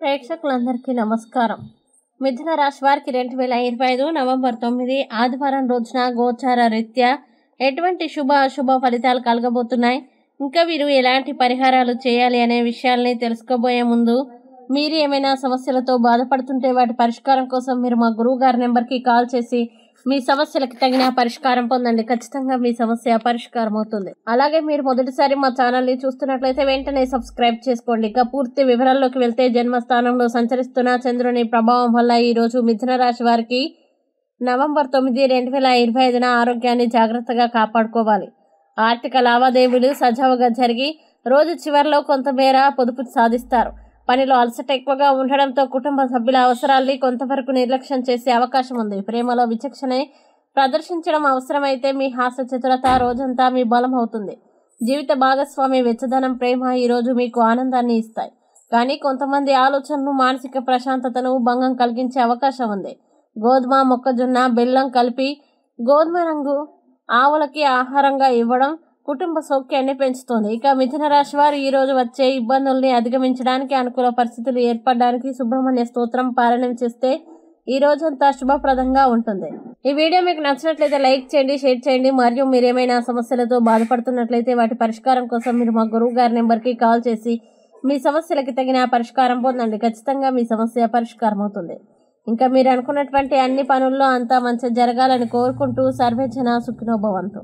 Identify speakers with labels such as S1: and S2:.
S1: ప్రేక్షకులందరికీ నమస్కారం. మిథున రాశి వారికి 2025 నవంబర్ 9 ఆదివారం రోజున గోచార రీత్యా ఎటువంటి శుభ అశుభ ఫలితాలు కలగబోతున్నాయి, ఇంకా మీరు ఎలాంటి పరిహారాలు చేయాలి అనే విషయాల్ని తెలుసుకోబోయే ముందు మీరు ఏమైనా సమస్యలతో బాధపడుతుంటే వాటి పరిష్కారం కోసం మీరు మా గురువు గారి నెంబర్కి కాల్ చేసి మీ సమస్యలకు తగిన పరిష్కారం పొందండి. ఖచ్చితంగా మీ సమస్య పరిష్కారం అవుతుంది. అలాగే మీరు మొదటిసారి మా ఛానల్ని చూస్తున్నట్లయితే వెంటనే సబ్స్క్రైబ్ చేసుకోండి. ఇక పూర్తి వివరాల్లోకి వెళ్తే జన్మస్థానంలో సంచరిస్తున్న చంద్రుని ప్రభావం వల్ల ఈరోజు మిథున రాశి వారికి నవంబర్ 9, 2025 ఆరోగ్యాన్ని జాగ్రత్తగా కాపాడుకోవాలి. ఆర్థిక లావాదేవీలు సజావుగా జరిగి రోజు చివరిలో కొంతమేర పొదుపు సాధిస్తారు. పనిలో అలసట ఎక్కువగా ఉండడంతో కుటుంబ సభ్యుల అవసరాల్ని కొంతవరకు నిర్లక్ష్యం చేసే అవకాశం ఉంది. ప్రేమలో విచక్షణ ప్రదర్శించడం అవసరమైతే మీ హాస్య చతురత రోజంతా మీ బలం అవుతుంది. జీవిత భాగస్వామి వెచ్చదనం, ప్రేమ ఈరోజు మీకు ఆనందాన్ని ఇస్తాయి. కానీ కొంతమంది ఆలోచనలు మానసిక ప్రశాంతతను భంగం కలిగించే అవకాశం ఉంది. గోధుమ, మొక్కజొన్న, బెల్లం కలిపి గోధుమ రంగు ఆవులకి ఆహారంగా ఇవ్వడం కుటుంబ సౌఖ్యాన్ని పెంచుతుంది. ఇక మిథున రాశి వారు ఈరోజు వచ్చే ఇబ్బందుల్ని అధిగమించడానికి, అనుకూల పరిస్థితులు ఏర్పడడానికి సుబ్రహ్మణ్య స్తోత్రం పారాయణం చేస్తే ఈ రోజంతా శుభప్రదంగా ఉంటుంది. ఈ వీడియో మీకు నచ్చినట్లయితే లైక్ చేయండి, షేర్ చేయండి. మరియు మీరేమైనా సమస్యలతో బాధపడుతున్నట్లయితే వాటి పరిష్కారం కోసం మీరు మా గురువు గారి నెంబర్కి కాల్ చేసి మీ సమస్యలకి తగిన పరిష్కారం పొందండి. ఖచ్చితంగా మీ సమస్య పరిష్కారం అవుతుంది. ఇంకా మీరు అనుకున్నటువంటి అన్ని పనుల్లో అంతా మంచి జరగాలని కోరుకుంటూ సర్వేజన సుఖినో భవంతు.